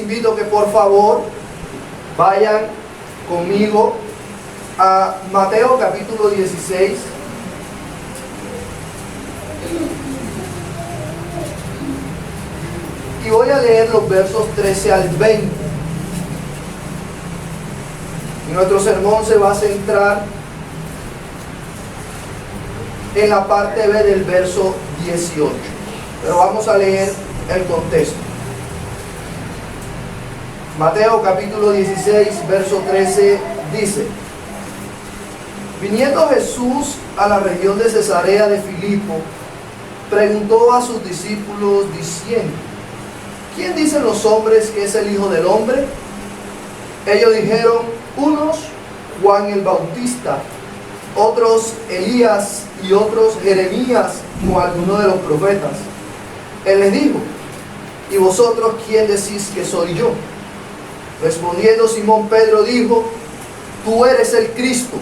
invito que por favor vayan conmigo a Mateo capítulo 16. Y voy a leer los versos 13 al 20. Y nuestro sermón se va a centrar en la parte B del verso 18. Pero vamos a leer el contexto. Mateo capítulo 16, verso 13 dice: Viniendo Jesús a la región de Cesarea de Filipo, preguntó a sus discípulos diciendo: ¿Quién dicen los hombres que es el Hijo del Hombre? Ellos dijeron: unos Juan el Bautista, otros Elías y otros Jeremías o alguno de los profetas. Él les dijo: ¿y vosotros quién decís que soy yo? Respondiendo Simón Pedro dijo: tú eres el Cristo,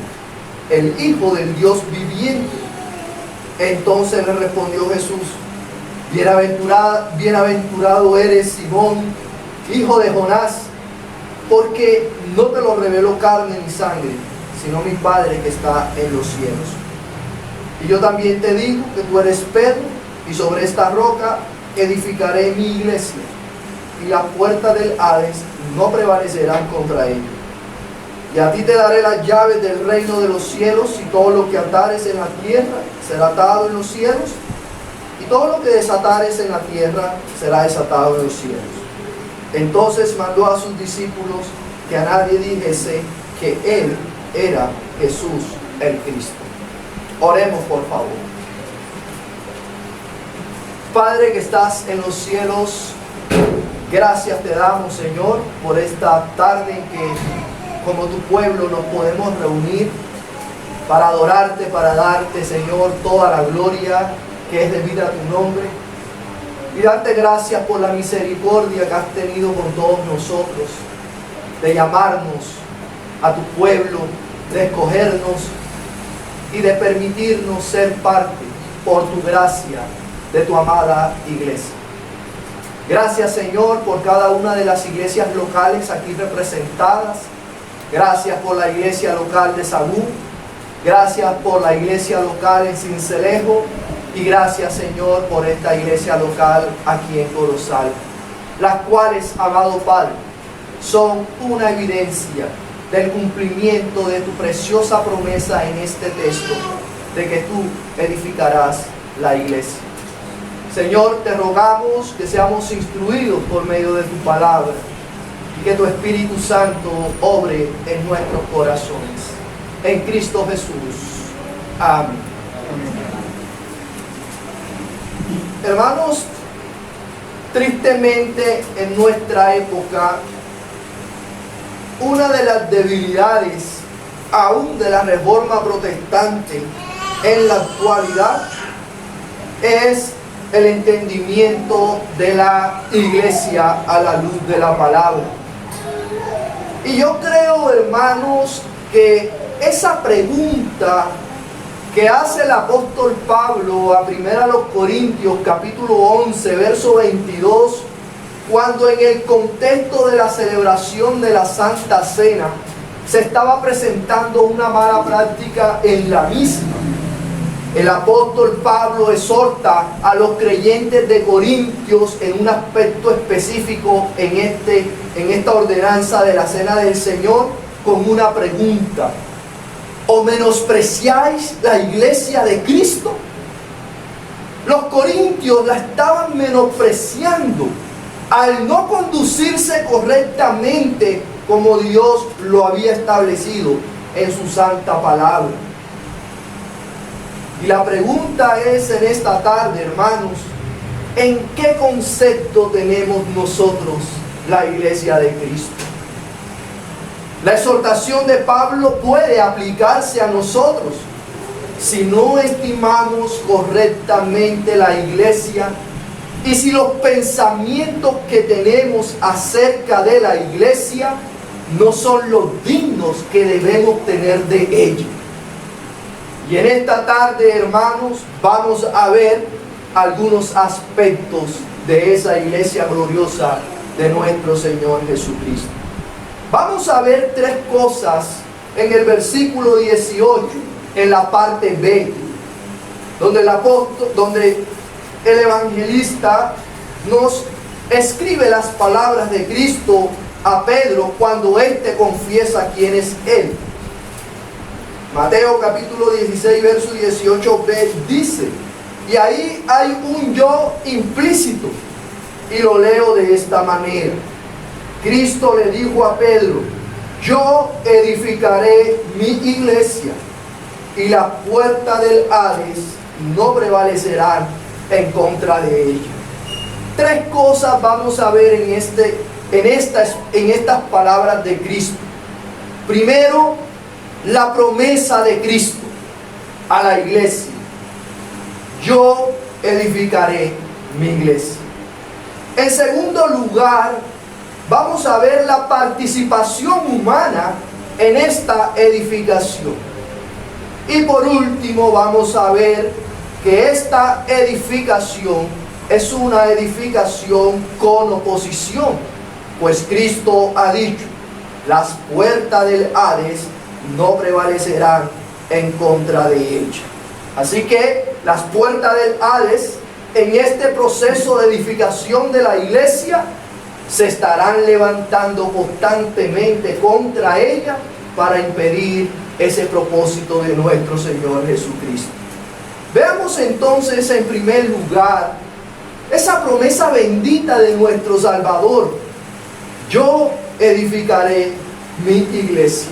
el Hijo del Dios viviente. Entonces le respondió Jesús: bienaventurado eres, Simón, hijo de Jonás, porque no te lo reveló carne ni sangre, sino mi Padre que está en los cielos. Y yo también te digo que tú eres Pedro, y sobre esta roca edificaré mi iglesia, y las puertas del Hades no prevalecerán contra ella. Y a ti te daré las llaves del reino de los cielos, y todo lo que atares en la tierra será atado en los cielos, y todo lo que desatares en la tierra será desatado en los cielos. Entonces mandó a sus discípulos que a nadie dijese que él era Jesús el Cristo. Oremos, por favor. Padre que estás en los cielos, gracias te damos, Señor, por esta tarde en que como tu pueblo nos podemos reunir para adorarte, para darte, Señor, toda la gloria que es debida a tu nombre, y darte gracias por la misericordia que has tenido con todos nosotros, de llamarnos a tu pueblo, de escogernos y de permitirnos ser parte, por tu gracia, de tu amada iglesia. Gracias, Señor, por cada una de las iglesias locales aquí representadas. Gracias por la iglesia local de Sagún. Gracias por la iglesia local en Sincelejo. Y gracias, Señor, por esta iglesia local aquí en Corozal, las cuales, amado Padre, son una evidencia del cumplimiento de tu preciosa promesa en este texto, de que tú edificarás la iglesia. Señor, te rogamos que seamos instruidos por medio de tu palabra y que tu Espíritu Santo obre en nuestros corazones. En Cristo Jesús. Amén. Hermanos, tristemente en nuestra época, una de las debilidades aún de la reforma protestante en la actualidad es el entendimiento de la iglesia a la luz de la palabra. Y yo creo, hermanos, que esa pregunta que hace el apóstol Pablo a 1 Corintios capítulo 11, verso 22, cuando en el contexto de la celebración de la Santa Cena se estaba presentando una mala práctica en la misma. El apóstol Pablo exhorta a los creyentes de Corintios en un aspecto específico en esta ordenanza de la Cena del Señor con una pregunta: ¿o menospreciáis la iglesia de Cristo? Los corintios la estaban menospreciando al no conducirse correctamente como Dios lo había establecido en su santa palabra. Y la pregunta es en esta tarde, hermanos, ¿en qué concepto tenemos nosotros la iglesia de Cristo? La exhortación de Pablo puede aplicarse a nosotros si no estimamos correctamente la iglesia y si los pensamientos que tenemos acerca de la iglesia no son los dignos que debemos tener de ella. Y en esta tarde, hermanos, vamos a ver algunos aspectos de esa iglesia gloriosa de nuestro Señor Jesucristo. Vamos a ver tres cosas en el versículo 18, en la parte B, donde el evangelista nos escribe las palabras de Cristo a Pedro cuando éste confiesa quién es Él. Mateo capítulo 16, verso 18b dice, y ahí hay un yo implícito, y lo leo de esta manera. Cristo le dijo a Pedro, yo edificaré mi iglesia, y la puerta del Hades no prevalecerán en contra de ella. Tres cosas vamos a ver en estas palabras de Cristo. Primero, la promesa de Cristo a la iglesia. Yo edificaré mi iglesia. En segundo lugar, vamos a ver la participación humana en esta edificación. Y por último, vamos a ver que esta edificación es una edificación con oposición, pues Cristo ha dicho, las puertas del Hades no prevalecerán en contra de ella. Así que las puertas del Hades, en este proceso de edificación de la iglesia, se estarán levantando constantemente contra ella para impedir ese propósito de nuestro Señor Jesucristo. Veamos entonces en primer lugar esa promesa bendita de nuestro Salvador. Yo edificaré mi iglesia.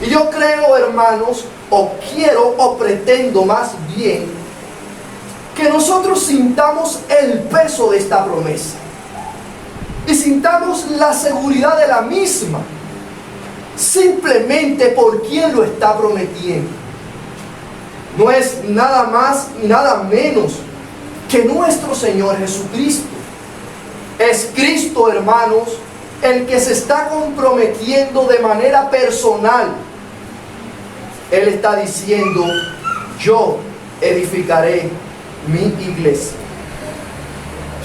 Y yo creo, hermanos, o quiero o pretendo más bien que nosotros sintamos el peso de esta promesa y sintamos la seguridad de la misma, simplemente por quien lo está prometiendo. No es nada más ni nada menos que nuestro Señor Jesucristo. Es Cristo, hermanos, el que se está comprometiendo de manera personal. Él está diciendo, yo edificaré mi iglesia.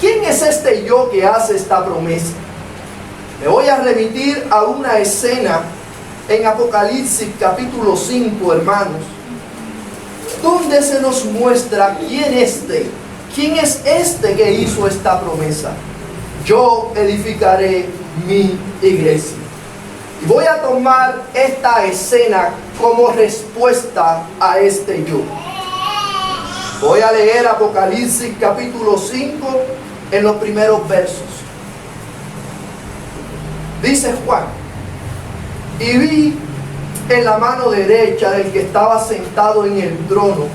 ¿Quién es este yo que hace esta promesa? Me voy a remitir a una escena en Apocalipsis capítulo 5, hermanos, donde se nos muestra quién es este que hizo esta promesa. Yo edificaré mi iglesia. Y voy a tomar esta escena como respuesta a este yo. Voy a leer Apocalipsis capítulo 5 en los primeros versos. Dice Juan, y vi en la mano derecha del que estaba sentado en el trono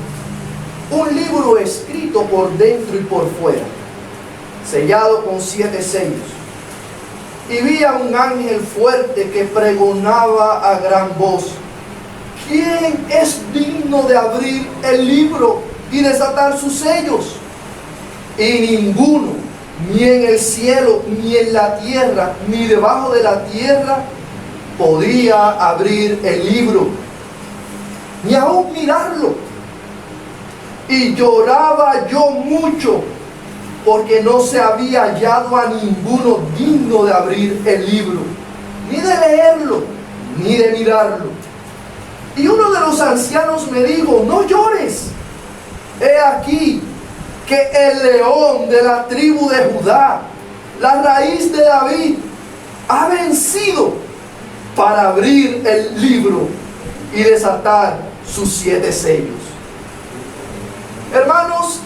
un libro escrito por dentro y por fuera, sellado con 7 sellos. Y vi a un ángel fuerte que pregonaba a gran voz, ¿quién es digno de abrir el libro y desatar sus sellos? Y ninguno, ni en el cielo, ni en la tierra, ni debajo de la tierra, podía abrir el libro, ni aún mirarlo. Y lloraba yo mucho, porque no se había hallado a ninguno digno de abrir el libro, ni de leerlo, ni de mirarlo. Y uno de los ancianos me dijo, no llores, he aquí que el león de la tribu de Judá, la raíz de David, ha vencido para abrir el libro y desatar sus 7 sellos. Hermanos,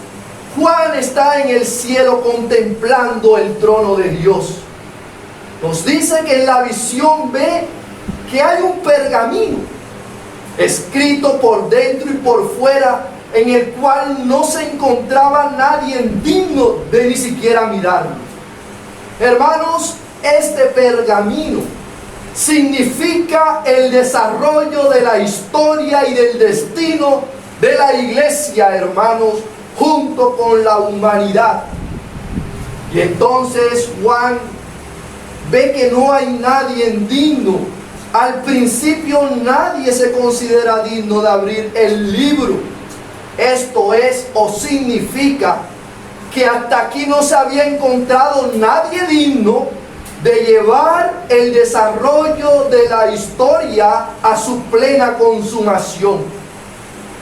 Juan está en el cielo contemplando el trono de Dios. Nos dice que en la visión ve que hay un pergamino escrito por dentro y por fuera, en el cual no se encontraba nadie digno de ni siquiera mirarlo. Hermanos, este pergamino significa el desarrollo de la historia y del destino de la iglesia, hermanos, junto con la humanidad. Y entonces Juan ve que no hay nadie digno. Al principio nadie se considera digno de abrir el libro. Esto es o significa que hasta aquí no se había encontrado nadie digno de llevar el desarrollo de la historia a su plena consumación.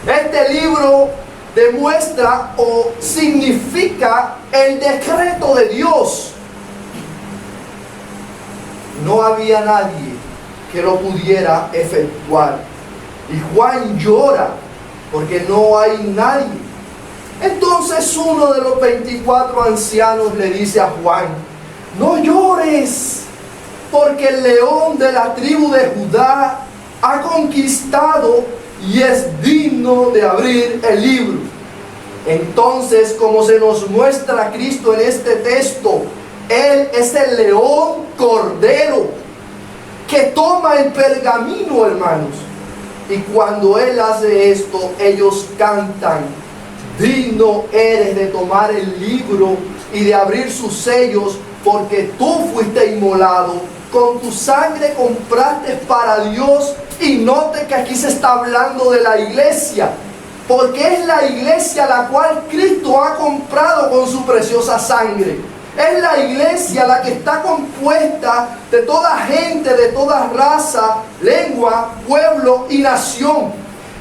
Este libro demuestra o significa el decreto de Dios. No había nadie que lo pudiera efectuar. Y Juan llora porque no hay nadie. Entonces uno de los 24 ancianos le dice a Juan: no llores, porque el león de la tribu de Judá ha conquistado y es digno de abrir el libro. Entonces, como se nos muestra Cristo en este texto, Él es el león cordero que toma el pergamino, hermanos. Y cuando Él hace esto, ellos cantan: digno eres de tomar el libro y de abrir sus sellos, porque tú fuiste inmolado, con tu sangre compraste para Dios. Y note que aquí se está hablando de la iglesia, porque es la iglesia la cual Cristo ha comprado con su preciosa sangre. Es la iglesia la que está compuesta de toda gente, de toda raza, lengua, pueblo y nación.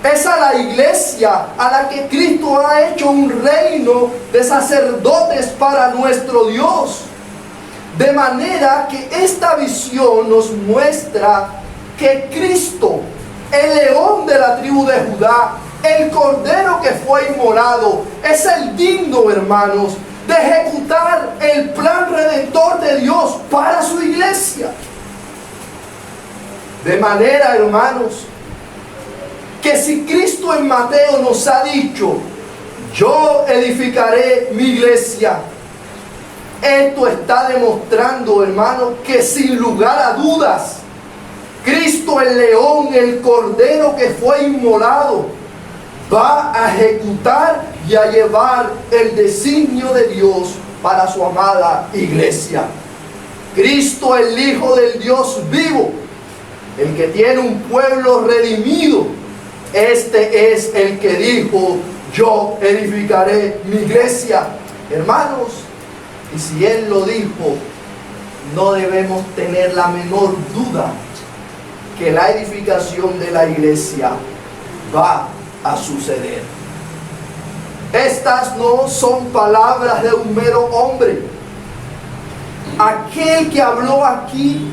Es a la iglesia a la que Cristo ha hecho un reino de sacerdotes para nuestro Dios. De manera que esta visión nos muestra que Cristo, el león de la tribu de Judá, el cordero que fue inmolado, es el digno, hermanos, de ejecutar el plan redentor de Dios para su iglesia. De manera, hermanos, que si Cristo en Mateo nos ha dicho: yo edificaré mi iglesia, esto está demostrando, hermanos, que sin lugar a dudas, Cristo el león, el cordero que fue inmolado, va a ejecutar y a llevar el designio de Dios para su amada iglesia. Cristo, el Hijo del Dios vivo, el que tiene un pueblo redimido, este es el que dijo: yo edificaré mi iglesia. Hermanos, y si Él lo dijo, no debemos tener la menor duda que la edificación de la iglesia va a suceder. Estas no son palabras de un mero hombre. Aquel que habló aquí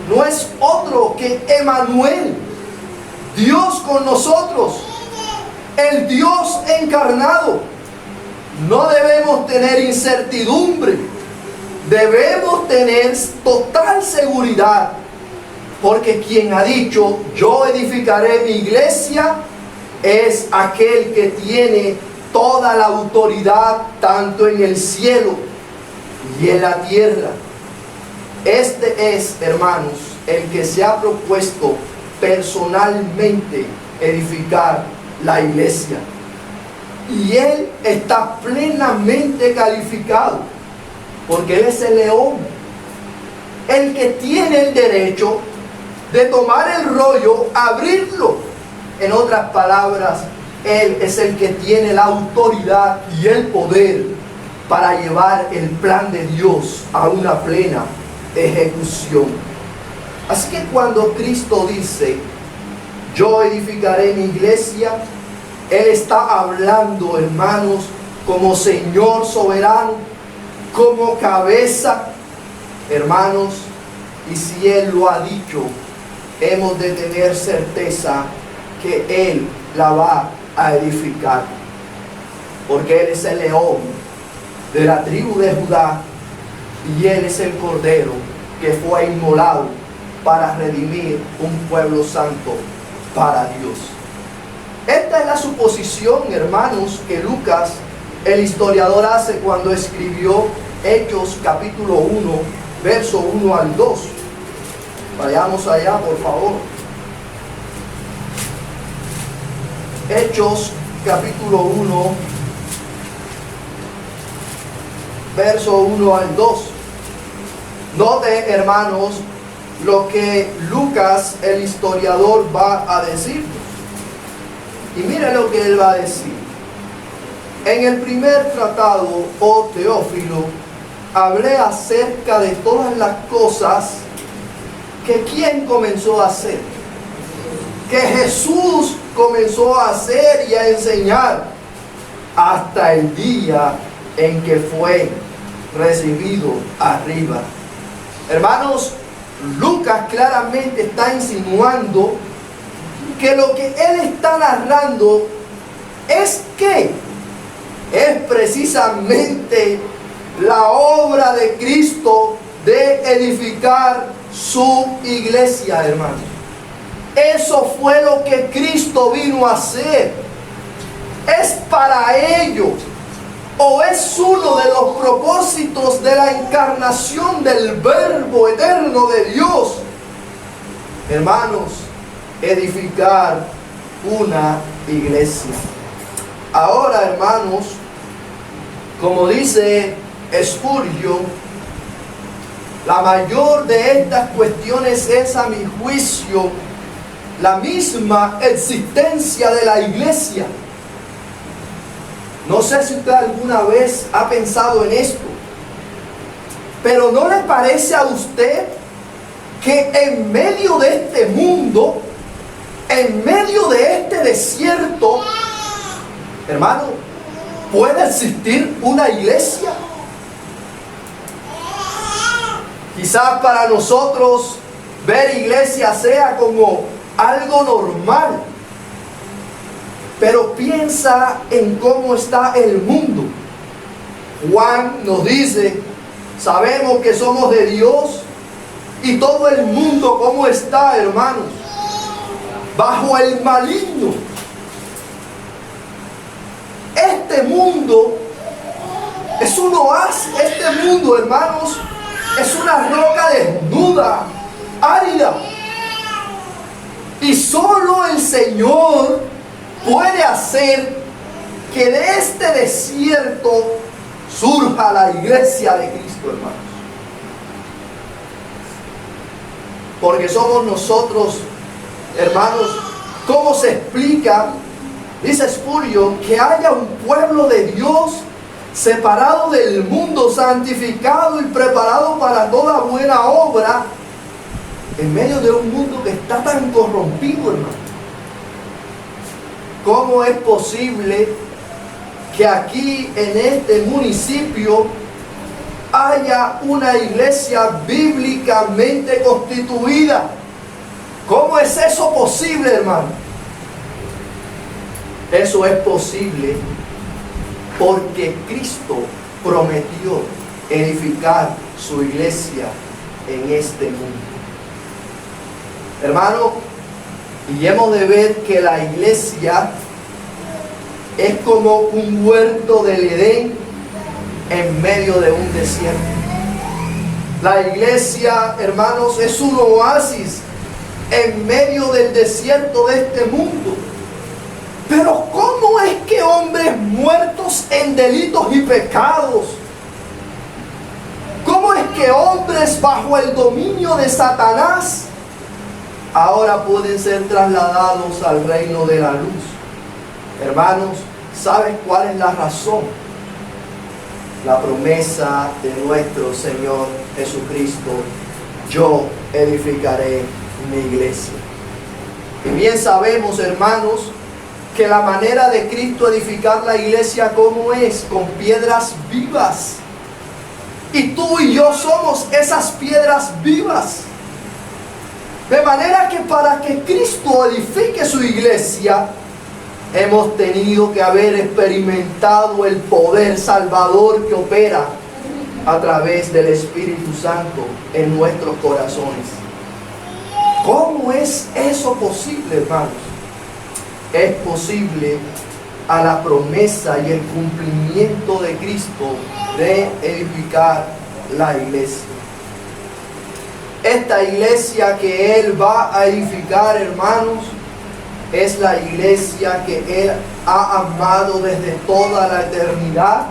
no es otro que Emmanuel, Dios con nosotros, el Dios encarnado. No debemos tener incertidumbre, debemos tener total seguridad, porque quien ha dicho: yo edificaré mi iglesia, es aquel que tiene toda la autoridad, tanto en el cielo y en la tierra. Este es, hermanos, el que se ha propuesto personalmente edificar la iglesia. Y Él está plenamente calificado, porque Él es el león, el que tiene el derecho de tomar el rollo, abrirlo. En otras palabras, Él es el que tiene la autoridad y el poder para llevar el plan de Dios a una plena ejecución. Así que cuando Cristo dice: yo edificaré mi iglesia, Él está hablando, hermanos, como Señor soberano, como cabeza, hermanos. Y si Él lo ha dicho, hemos de tener certeza que Él la va a edificar, porque Él es el león de la tribu de Judá y Él es el cordero que fue inmolado para redimir un pueblo santo para Dios. Esta es la suposición, hermanos, que Lucas, el historiador, hace cuando escribió Hechos capítulo 1, verso 1 al 2. Vayamos allá, por favor. Hechos capítulo 1, verso 1 al 2. Note, hermanos, lo que Lucas, el historiador, va a decir. Y mire lo que él va a decir. En el primer tratado, oh Teófilo, hablé acerca de todas las cosas que ¿quién comenzó a hacer? Que Jesús comenzó a hacer y a enseñar hasta el día en que fue recibido arriba. Hermanos, Lucas claramente está insinuando que lo que él está narrando es precisamente la obra de Cristo de edificar su iglesia, hermanos. Eso fue lo que Cristo vino a hacer. Es para ello, o es uno de los propósitos de la encarnación del Verbo eterno de Dios, hermanos, edificar una iglesia. Ahora, hermanos, como dice Spurgeon, la mayor de estas cuestiones es, a mi juicio, la misma existencia de la iglesia. No sé si usted alguna vez ha pensado en esto, pero ¿no le parece a usted que en medio de este mundo, en medio de este desierto, hermano, puede existir una iglesia? Quizás para nosotros ver iglesia sea como algo normal, pero piensa en cómo está el mundo. Juan nos dice, sabemos que somos de Dios, y todo el mundo cómo está, hermanos, bajo el maligno. Este mundo es un oasis, este mundo, hermanos, es una roca desnuda, árida, y solo el Señor puede hacer que de este desierto surja la iglesia de Cristo, hermanos. Porque somos nosotros, hermanos. ¿Cómo se explica? Dice Spurgeon, que haya un pueblo de Dios separado del mundo, santificado y preparado para toda buena obra, en medio de un mundo que está tan corrompido, hermano. ¿Cómo es posible que aquí en este municipio haya una iglesia bíblicamente constituida? ¿Cómo es eso posible, hermano? Eso es posible porque Cristo prometió edificar su iglesia en este mundo. Hermano, y hemos de ver que la iglesia es como un huerto del Edén en medio de un desierto. La iglesia, hermanos, es un oasis en medio del desierto de este mundo. Pero ¿cómo es que hombres muertos en delitos y pecados, cómo es que hombres bajo el dominio de Satanás ahora pueden ser trasladados al reino de la luz? Hermanos, ¿sabes cuál es la razón? La promesa de nuestro Señor Jesucristo: yo edificaré mi iglesia. Y bien sabemos, hermanos, que la manera de Cristo edificar la iglesia, ¿cómo es? Con piedras vivas. Y tú y yo somos esas piedras vivas. De manera que para que Cristo edifique su iglesia, hemos tenido que haber experimentado el poder salvador que opera a través del Espíritu Santo en nuestros corazones. ¿Cómo es eso posible, hermanos? Es posible a la promesa y el cumplimiento de Cristo de edificar la iglesia. Esta iglesia que Él va a edificar, hermanos, es la iglesia que Él ha amado desde toda la eternidad,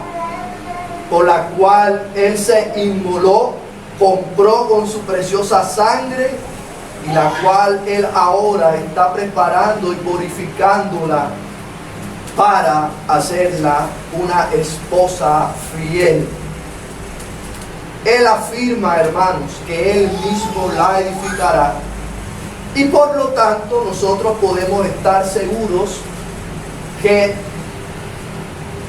por la cual Él se inmoló, compró con su preciosa sangre, y la cual Él ahora está preparando y purificándola para hacerla una esposa fiel. Él afirma, hermanos, que Él mismo la edificará. Y por lo tanto nosotros podemos estar seguros que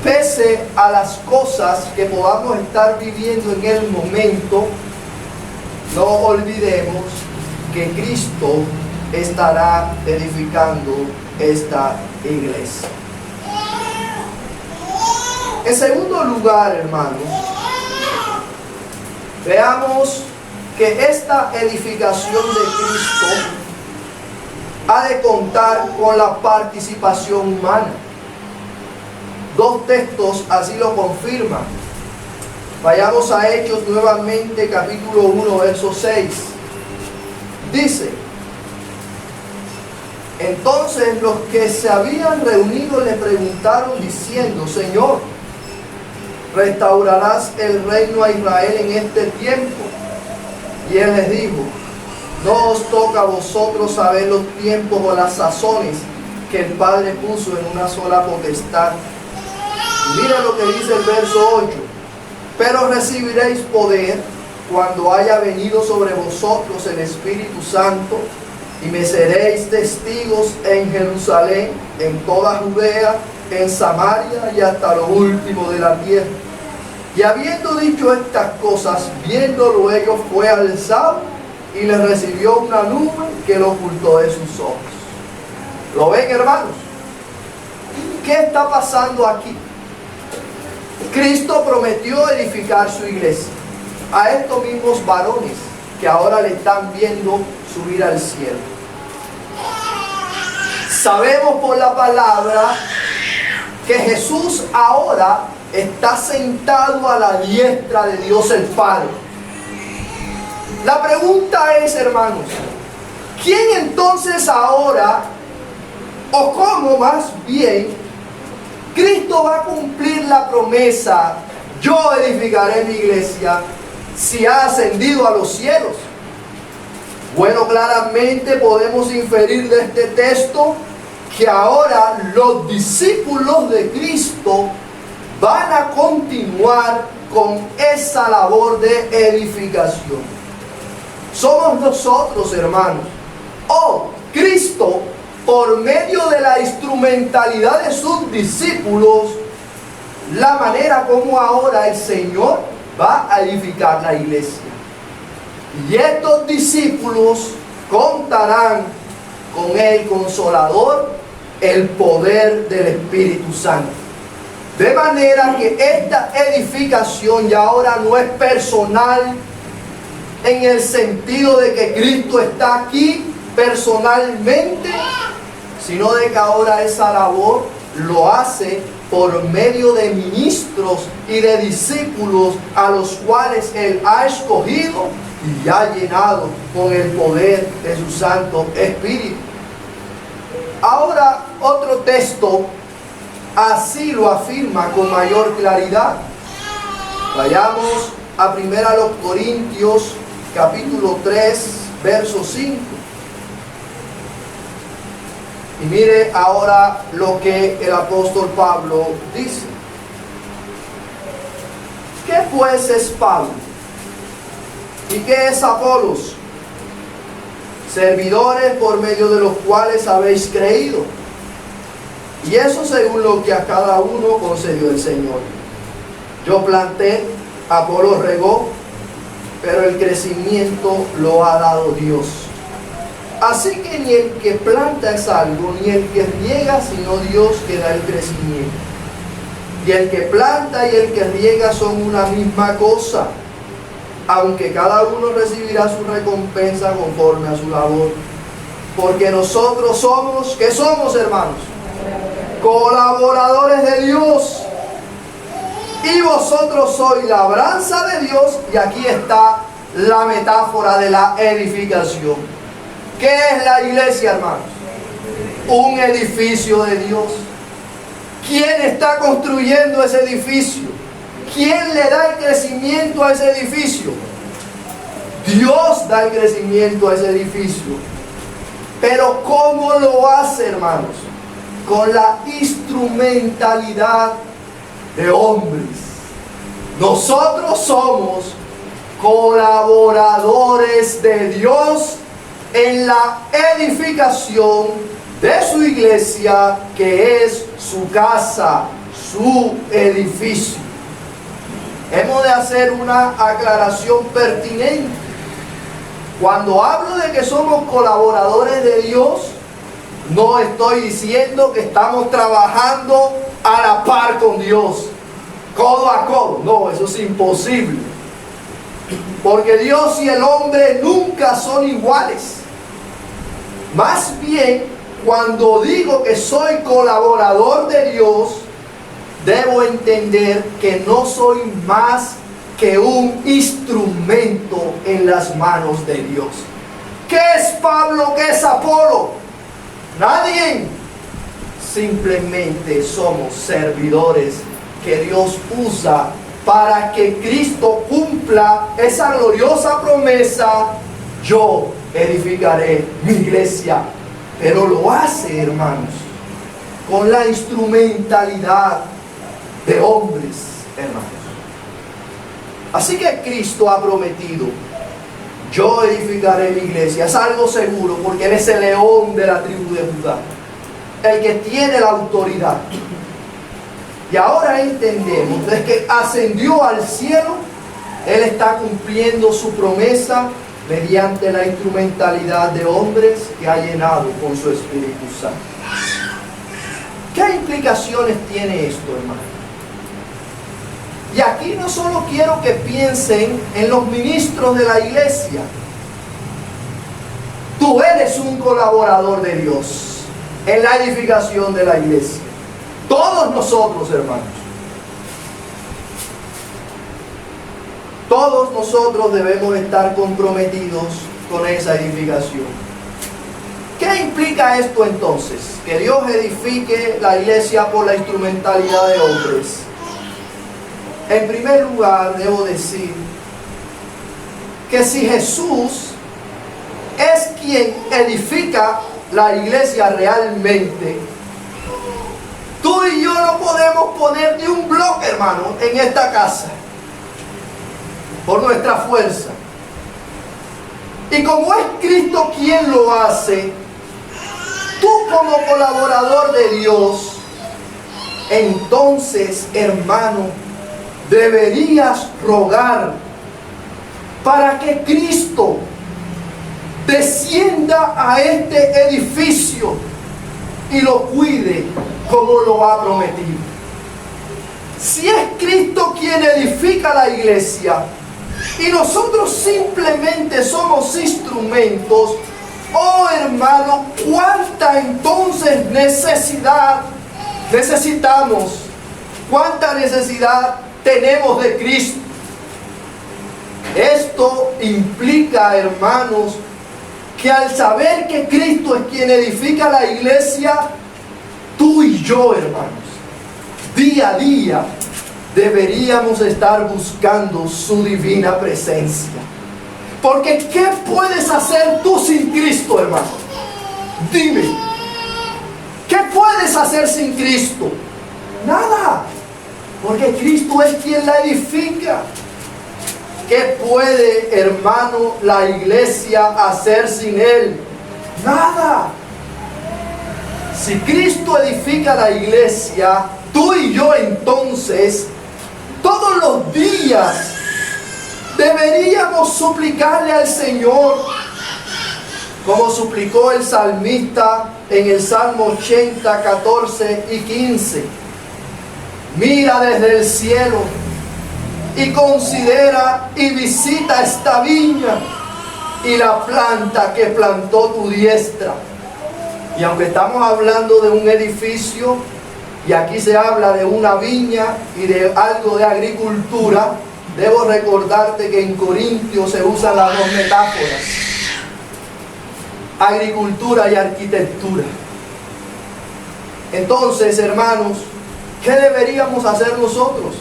pese a las cosas que podamos estar viviendo en el momento, no olvidemos que Cristo estará edificando esta iglesia. En segundo lugar, hermanos, veamos que esta edificación de Cristo ha de contar con la participación humana. Dos textos así lo confirman. Vayamos a Hechos nuevamente, capítulo 1, verso 6. Dice: entonces los que se habían reunido le preguntaron diciendo: Señor, ¿restaurarás el reino a Israel en este tiempo? Y Él les dijo: no os toca a vosotros saber los tiempos o las sazones que el Padre puso en una sola potestad. Y mira lo que dice el verso 8: pero recibiréis poder cuando haya venido sobre vosotros el Espíritu Santo, y me seréis testigos en Jerusalén, en toda Judea, en Samaria y hasta lo último de la tierra. Y habiendo dicho estas cosas, viéndolo ellos, fue alzado y le recibió una nube que lo ocultó de sus ojos. ¿Lo ven, hermanos? ¿Qué está pasando aquí? Cristo prometió edificar su iglesia a estos mismos varones que ahora le están viendo subir al cielo. Sabemos por la palabra que Jesús ahora está sentado a la diestra de Dios el Padre. La pregunta es, hermanos, ¿quién entonces ahora, o cómo más bien, Cristo va a cumplir la promesa: yo edificaré mi iglesia, si ha ascendido a los cielos? Bueno, claramente podemos inferir de este texto que ahora los discípulos de Cristo van a continuar con esa labor de edificación. Somos nosotros, hermanos, Cristo, por medio de la instrumentalidad de sus discípulos, la manera como ahora el Señor va a edificar la iglesia. Y estos discípulos contarán con el Consolador, el poder del Espíritu Santo. De manera que esta edificación ya ahora no es personal, en el sentido de que Cristo está aquí personalmente, sino de que ahora esa labor lo hace por medio de ministros y de discípulos a los cuales Él ha escogido y ha llenado con el poder de su Santo Espíritu. Ahora otro texto así lo afirma con mayor claridad. Vayamos a 1 Corintios capítulo 3, verso 5. Y mire ahora lo que el apóstol Pablo dice. ¿Qué pues es Pablo? ¿Y qué es Apolos? Servidores por medio de los cuales habéis creído. Y eso según lo que a cada uno concedió el Señor. Yo planté, Apolos regó, pero el crecimiento lo ha dado Dios. Así que ni el que planta es algo, ni el que riega, sino Dios que da el crecimiento. Y el que planta y el que riega son una misma cosa, aunque cada uno recibirá su recompensa conforme a su labor. Porque nosotros somos, ¿qué somos, hermanos? Colaboradores de Dios. Y vosotros sois labranza de Dios. Y aquí está la metáfora de la edificación. ¿Qué es la iglesia, hermanos? Un edificio de Dios. ¿Quién está construyendo ese edificio? ¿Quién le da el crecimiento a ese edificio? Dios da el crecimiento a ese edificio. Pero ¿cómo lo hace, hermanos? con la instrumentalidad de hombres. Nosotros somos colaboradores de Dios en la edificación de su iglesia, que es su casa, su edificio. Hemos de hacer una aclaración pertinente. Cuando hablo de que somos colaboradores de Dios, no estoy diciendo que estamos trabajando a la par con Dios, codo a codo. No, eso es imposible. Porque Dios y el hombre nunca son iguales. Más bien, cuando digo que soy colaborador de Dios, debo entender que no soy más que un instrumento en las manos de Dios. ¿Qué es Pablo? ¿Qué es Apolo? Nadie. Simplemente somos servidores que Dios usa para que Cristo cumpla esa gloriosa promesa: yo edificaré mi iglesia. Pero lo hace, hermanos, con la instrumentalidad de hombres, hermanos. Así que Cristo ha prometido: yo edificaré mi iglesia. Es algo seguro, porque Él es el león de la tribu de Judá, el que tiene la autoridad. Y ahora entendemos, desde que ascendió al cielo, Él está cumpliendo su promesa mediante la instrumentalidad de hombres que ha llenado con su Espíritu Santo. ¿Qué implicaciones tiene esto, hermano? Y aquí no solo quiero que piensen en los ministros de la iglesia. Tú eres un colaborador de Dios en la edificación de la iglesia. Todos nosotros, hermanos. Todos nosotros debemos estar comprometidos con esa edificación. ¿Qué implica esto entonces? Que Dios edifique la iglesia por la instrumentalidad de hombres. En primer lugar, debo decir que si Jesús es quien edifica la iglesia realmente, tú y yo no podemos poner ni un bloque, hermano, en esta casa por nuestra fuerza. Y como es Cristo quien lo hace, tú como colaborador de Dios, entonces, hermano, deberías rogar para que Cristo descienda a este edificio y lo cuide como lo ha prometido. Si es Cristo quien edifica la iglesia y nosotros simplemente somos instrumentos, oh hermano, cuánta entonces necesitamos, cuánta necesidad tenemos de Cristo. Esto implica, hermanos, que al saber que Cristo es quien edifica la iglesia, tú y yo, hermanos, día a día deberíamos estar buscando su divina presencia. Porque ¿qué puedes hacer tú sin Cristo, hermano? Dime, ¿qué puedes hacer sin Cristo? Nada, porque Cristo es quien la edifica. ¿Qué puede, hermano, la iglesia hacer sin Él? Nada. Si Cristo edifica la iglesia, tú y yo entonces, todos los días, deberíamos suplicarle al Señor, como suplicó el salmista en el Salmo 80, 14 y 15. Mira desde el cielo y considera y visita esta viña y la planta que plantó tu diestra. Y aunque estamos hablando de un edificio, y aquí se habla de una viña y de algo de agricultura, debo recordarte que en Corintios se usan las dos metáforas: agricultura y arquitectura. Entonces, hermanos, ¿qué deberíamos hacer nosotros?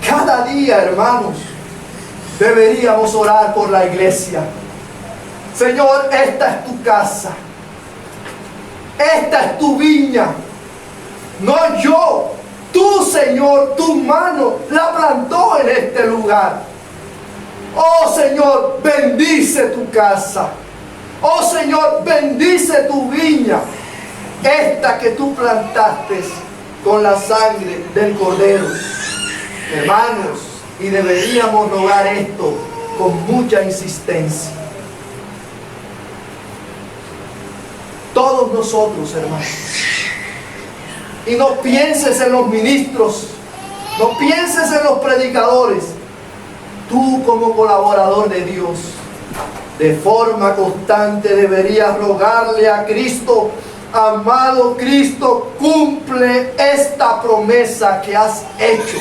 Cada día, hermanos, deberíamos orar por la iglesia. Señor, esta es tu casa. Esta es tu viña, no yo. Tú, Señor, tu mano la plantó en este lugar. Oh Señor, bendice tu casa. Oh Señor, bendice tu viña, esta que tú plantaste con la sangre del Cordero. Hermanos, y deberíamos rogar esto con mucha insistencia. Todos nosotros, hermanos. Y no pienses en los ministros, no pienses en los predicadores. Tú, como colaborador de Dios, de forma constante deberías rogarle a Cristo: amado Cristo, cumple esta promesa que has hecho.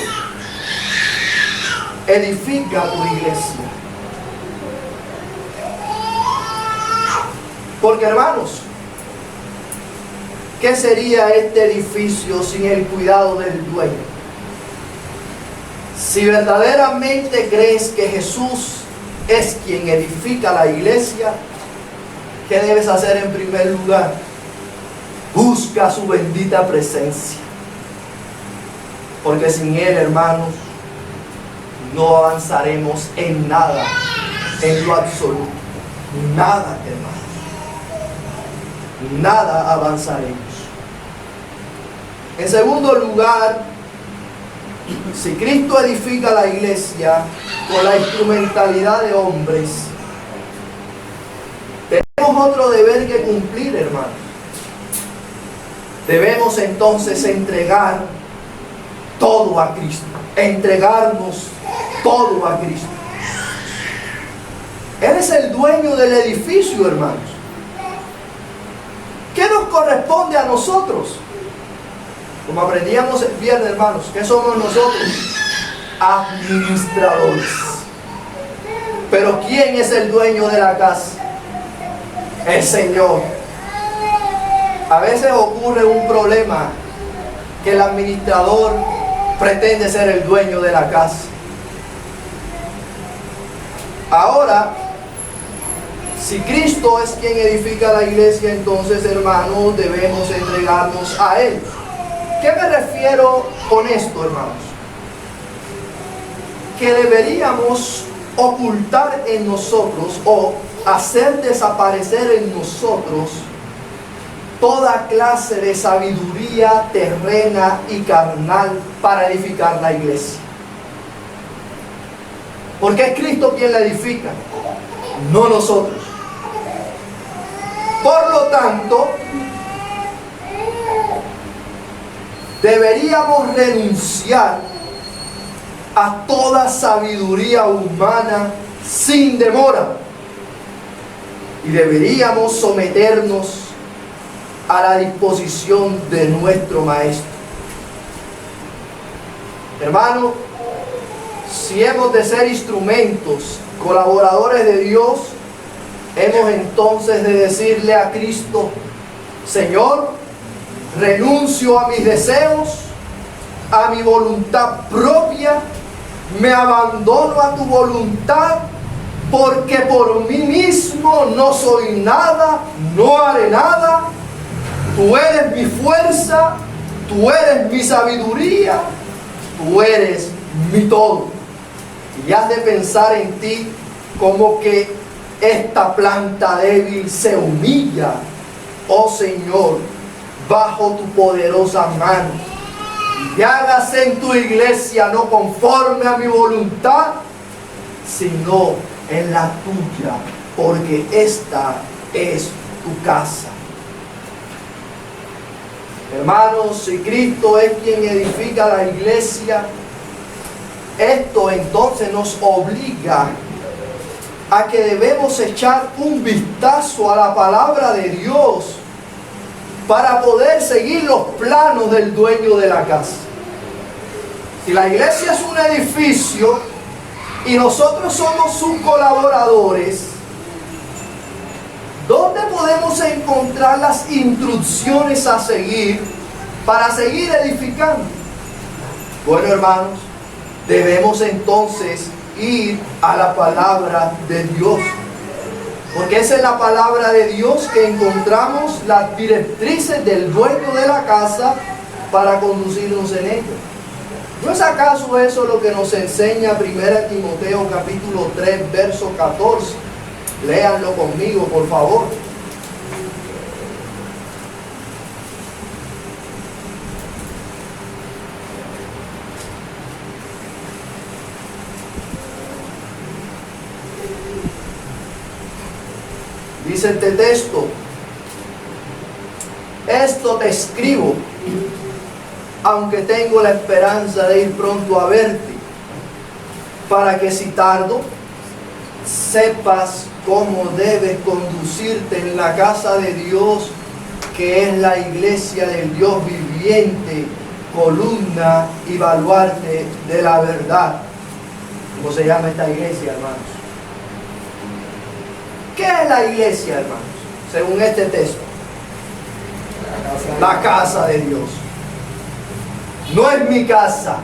Edifica tu iglesia. Porque, hermanos, ¿qué sería este edificio sin el cuidado del dueño? Si verdaderamente crees que Jesús es quien edifica la iglesia, ¿qué debes hacer en primer lugar? Busca su bendita presencia. Porque sin Él, hermanos, no avanzaremos en nada, en lo absoluto. Nada, hermanos. Nada avanzaremos. En segundo lugar, si Cristo edifica la iglesia con la instrumentalidad de hombres, tenemos otro deber que cumplir, hermanos. Debemos entonces entregar todo a Cristo, entregarnos todo a Cristo. Él es el dueño del edificio, hermanos. ¿Qué nos corresponde a nosotros? Como aprendíamos el viernes, hermanos, ¿qué somos nosotros? Administradores. Pero ¿quién es el dueño de la casa? El Señor. A veces ocurre un problema, que el administrador pretende ser el dueño de la casa. Ahora, si Cristo es quien edifica la iglesia, entonces, hermanos, debemos entregarnos a Él. ¿Qué me refiero con esto, hermanos? Que deberíamos ocultar en nosotros o hacer desaparecer en nosotros toda clase de sabiduría terrena y carnal para edificar la iglesia. Porque es Cristo quien la edifica, no nosotros. Por lo tanto, deberíamos renunciar a toda sabiduría humana sin demora. Y deberíamos someternos a la disposición de nuestro Maestro. Hermano, si hemos de ser instrumentos, colaboradores de Dios, hemos entonces de decirle a Cristo: Señor, renuncio a mis deseos, a mi voluntad propia, me abandono a tu voluntad, porque por mí mismo no soy nada, no haré nada. Tú eres mi fuerza, tú eres mi sabiduría, tú eres mi todo. Y has de pensar en ti como que esta planta débil se humilla, oh Señor, bajo tu poderosa mano. Y hágase en tu iglesia no conforme a mi voluntad, sino en la tuya, porque esta es tu casa. Hermanos, si Cristo es quien edifica la iglesia, esto entonces nos obliga a que debemos echar un vistazo a la palabra de Dios para poder seguir los planos del dueño de la casa. Si la iglesia es un edificio y nosotros somos sus colaboradores, ¿dónde podemos encontrar las instrucciones a seguir para seguir edificando? Bueno, hermanos, debemos entonces ir a la palabra de Dios. Porque es en la palabra de Dios que encontramos las directrices del dueño de la casa para conducirnos en ella. ¿No es acaso eso lo que nos enseña 1 Timoteo capítulo 3, verso 14? Léanlo conmigo, por favor. Dice este texto: esto te escribo, aunque tengo la esperanza de ir pronto a verte, para que si tardo, sepas cómo debes conducirte en la casa de Dios, que es la iglesia del Dios viviente, columna y baluarte de la verdad. ¿Cómo se llama esta iglesia, hermanos? ¿Qué es la iglesia, hermanos? Según este texto, la casa de Dios. No es mi casa,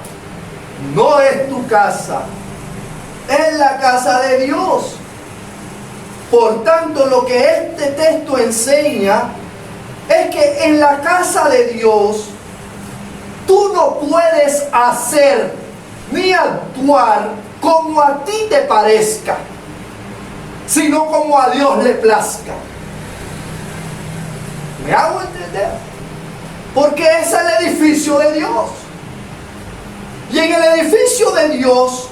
no es tu casa, es la casa de Dios. Por tanto, lo que este texto enseña es que en la casa de Dios tú no puedes hacer ni actuar como a ti te parezca, sino como a Dios le plazca. ¿Me hago entender? Porque es el edificio de Dios. Y en el edificio de Dios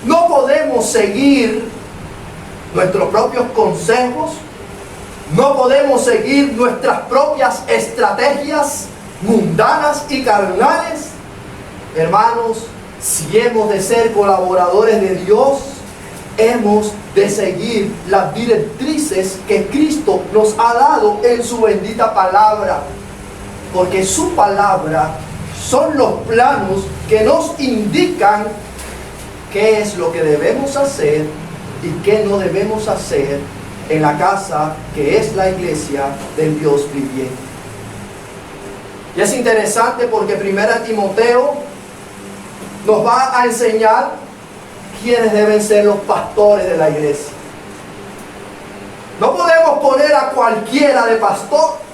no podemos seguir nuestros propios consejos, no podemos seguir nuestras propias estrategias mundanas y carnales. Hermanos, si hemos de ser colaboradores de Dios, hemos de seguir las directrices que Cristo nos ha dado en su bendita palabra, porque su palabra son los planos que nos indican qué es lo que debemos hacer y qué no debemos hacer en la casa que es la iglesia del Dios viviente. Y es interesante porque 1 Timoteo nos va a enseñar quiénes deben ser los pastores de la iglesia. No podemos poner a cualquiera de pastor.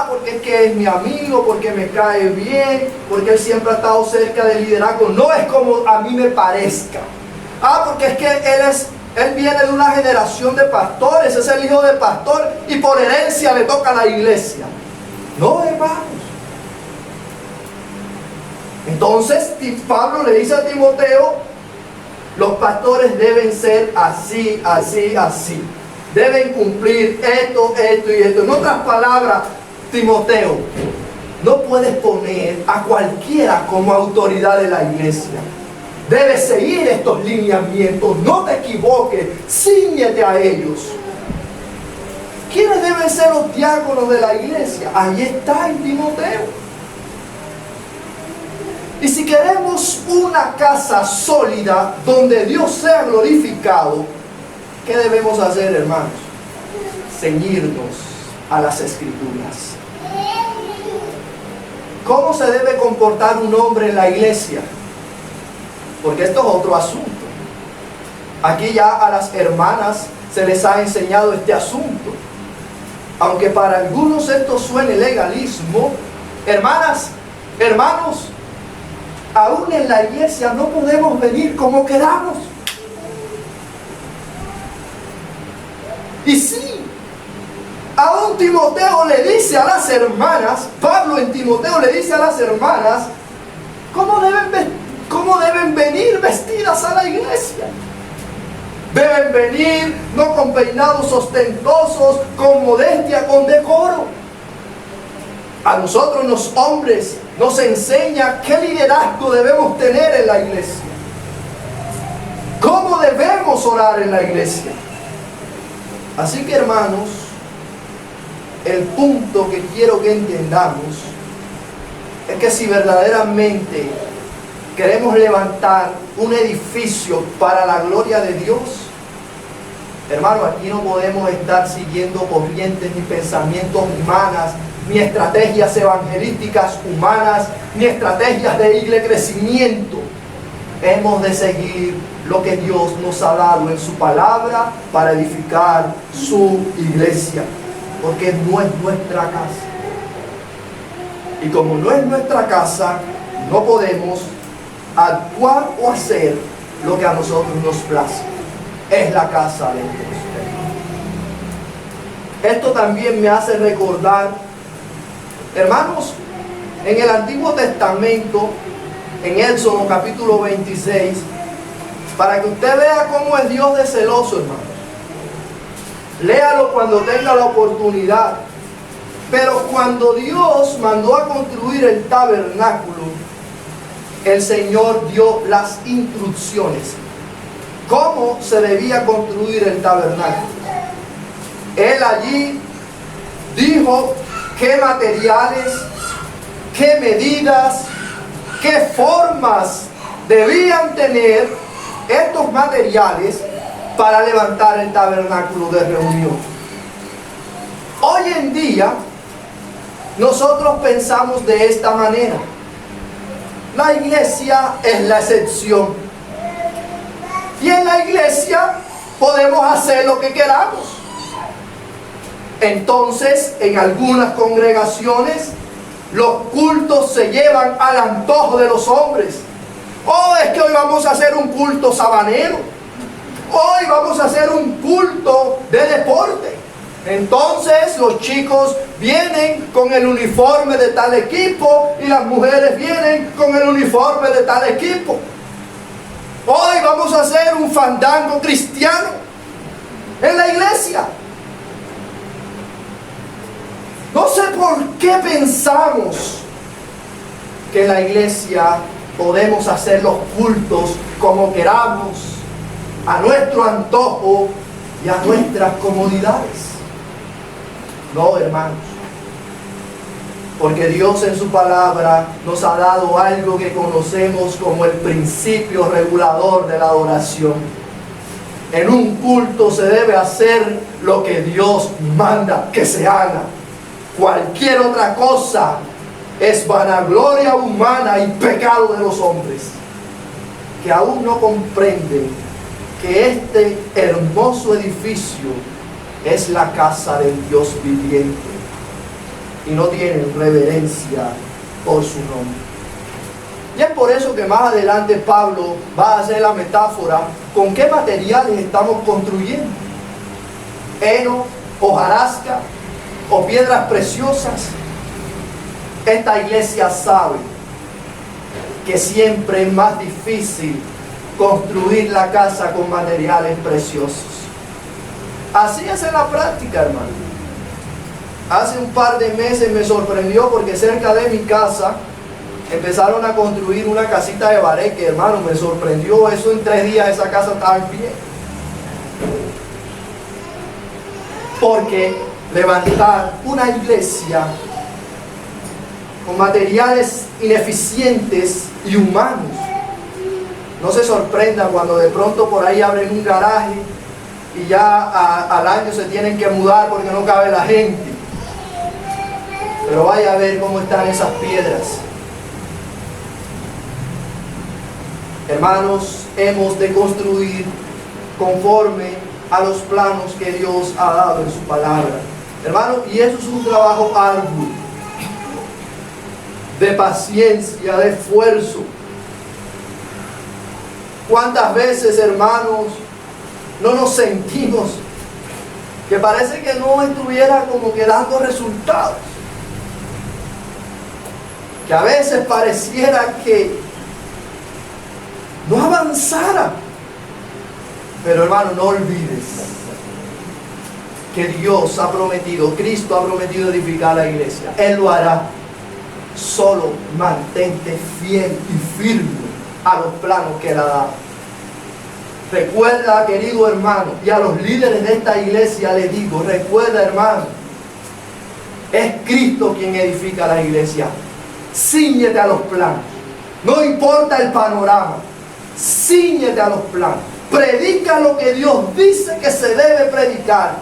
Porque es que es mi amigo, porque me cae bien, porque él siempre ha estado cerca del liderazgo. No es como a mí me parezca. Porque es que él viene de una generación de pastores, es el hijo de pastor y por herencia le toca a la iglesia. No, hermanos. Entonces Pablo le dice a Timoteo: los pastores deben ser así, así, así. Deben cumplir esto, esto y esto. En otras palabras, Timoteo, no puedes poner a cualquiera como autoridad de la iglesia. Debes seguir estos lineamientos, no te equivoques, cíñete a ellos. ¿Quiénes deben ser los diáconos de la iglesia? Ahí está en Timoteo. Y si queremos una casa sólida donde Dios sea glorificado, ¿qué debemos hacer, hermanos? Ceñirnos a las Escrituras. ¿Cómo se debe comportar un hombre en la iglesia? Porque esto es otro asunto. Aquí ya a las hermanas se les ha enseñado este asunto. Aunque para algunos esto suene legalismo, hermanas, hermanos, aún en la iglesia no podemos venir como queramos. Y sí, aún Timoteo le dice a las hermanas, Pablo en Timoteo le dice a las hermanas, ¿cómo deben venir vestidas a la iglesia? Deben venir no con peinados ostentosos, con modestia, con decoro. A nosotros los hombres nos enseña qué liderazgo debemos tener en la iglesia, cómo debemos orar en la iglesia. Así que, hermanos, el punto que quiero que entendamos es que si verdaderamente queremos levantar un edificio para la gloria de Dios, hermano, aquí no podemos estar siguiendo corrientes ni pensamientos humanas, ni estrategias evangelísticas humanas, ni estrategias de crecimiento. Hemos de seguir lo que Dios nos ha dado en su palabra para edificar su iglesia, porque no es nuestra casa. Y como no es nuestra casa, no podemos actuar o hacer lo que a nosotros nos place. Es la casa de Dios. Esto también me hace recordar, hermanos, en el Antiguo Testamento, en Éxodo capítulo 26, para que usted vea cómo es Dios de celoso, hermanos. Léalo cuando tenga la oportunidad. Pero cuando Dios mandó a construir el tabernáculo, el Señor dio las instrucciones. ¿Cómo se debía construir el tabernáculo? Él allí dijo qué materiales, qué medidas, qué formas debían tener estos materiales para levantar el tabernáculo de reunión. Hoy en día, nosotros pensamos de esta manera: la iglesia es la excepción, y en la iglesia podemos hacer lo que queramos. Entonces, en algunas congregaciones, los cultos se llevan al antojo de los hombres. Oh, es que hoy vamos a hacer un culto sabanero. Hoy vamos a hacer un culto de deporte. Entonces los chicos vienen con el uniforme de tal equipo y las mujeres vienen con el uniforme de tal equipo. Hoy vamos a hacer un fandango cristiano en la iglesia. No sé por qué pensamos que en la iglesia podemos hacer los cultos como queramos, a nuestro antojo y a nuestras comodidades. No, hermanos, porque Dios en su palabra nos ha dado algo que conocemos como el principio regulador de la adoración. En un culto se debe hacer lo que Dios manda que se haga. Cualquier otra cosa es vanagloria humana y pecado de los hombres, que aún no comprenden que este hermoso edificio es la casa del Dios viviente y no tienen reverencia por su nombre. Y es por eso que más adelante Pablo va a hacer la metáfora con qué materiales estamos construyendo: heno, hojarasca o piedras preciosas. Esta iglesia sabe que siempre es más difícil construir la casa con materiales preciosos. Así es en la práctica, hermano. Hace un par de meses me sorprendió porque cerca de mi casa empezaron a construir una casita de bareque, hermano. Me sorprendió eso. En 3 días esa casa estaba en pie. Porque levantar una iglesia con materiales ineficientes y humanos, no se sorprenda cuando de pronto por ahí abren un garaje y ya al año se tienen que mudar porque no cabe la gente. Pero vaya a ver cómo están esas piedras. Hermanos, hemos de construir conforme a los planos que Dios ha dado en su palabra. Hermanos, y eso es un trabajo arduo, de paciencia, de esfuerzo. ¿Cuántas veces, hermanos, no nos sentimos que parece que no estuviera como que dando resultados? Que a veces pareciera que no avanzara. Pero hermano, no olvides que Dios ha prometido, Cristo ha prometido edificar la iglesia. Él lo hará. Solo mantente fiel y firme a los planos que Él ha dado. Recuerda, querido hermano, y a los líderes de esta iglesia les digo, recuerda, hermano, es Cristo quien edifica la iglesia. Cíñete a los planos. No importa el panorama, cíñete a los planos. Predica lo que Dios dice que se debe predicar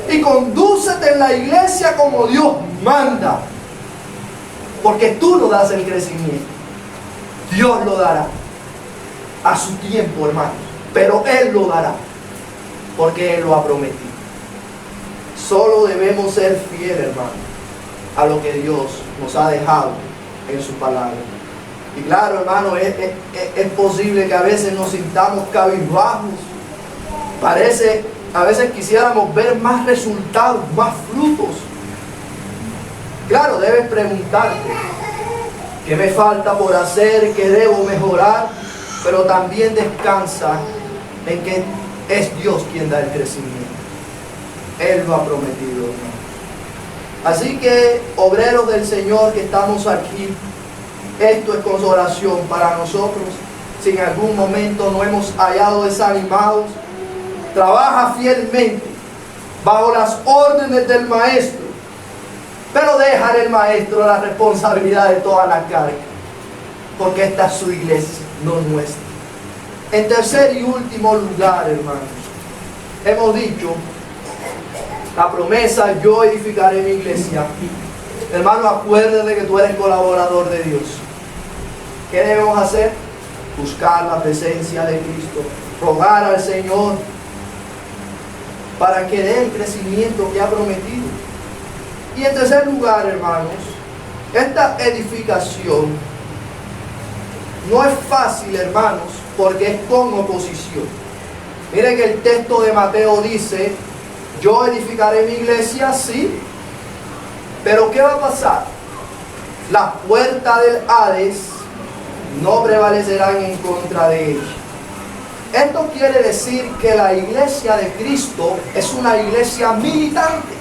y condúcete en la iglesia como Dios manda, porque tú no das el crecimiento, Dios lo dará a su tiempo, hermano. pero Él lo dará, porque Él lo ha prometido. Solo debemos ser fieles, hermano, a lo que Dios nos ha dejado en su palabra. Y claro, hermano, es posible que a veces nos sintamos cabizbajos. A veces quisiéramos ver más resultados, más frutos. Claro, debes preguntarte, ¿qué me falta por hacer? ¿Qué debo mejorar? Pero también descansa en que es Dios quien da el crecimiento. Él lo ha prometido, hermano. Así que, obreros del Señor que estamos aquí, esto es consolación para nosotros. Si en algún momento nos hemos hallado desanimados, trabaja fielmente bajo las órdenes del Maestro, pero deja al Maestro la responsabilidad de toda la carga, porque esta es su iglesia, no nuestra. En tercer y último lugar, hermanos, hemos dicho la promesa: yo edificaré mi iglesia. Hermano, acuérdate que tú eres colaborador de Dios. ¿Qué debemos hacer? Buscar la presencia de Cristo, rogar al Señor para que dé el crecimiento que ha prometido. Y en tercer lugar, hermanos, esta edificación no es fácil, hermanos, porque es con oposición. Miren que el texto de Mateo dice: yo edificaré mi iglesia, sí, pero ¿qué va a pasar? Las puertas del Hades no prevalecerán en contra de ella. Esto quiere decir que la iglesia de Cristo es una iglesia militante.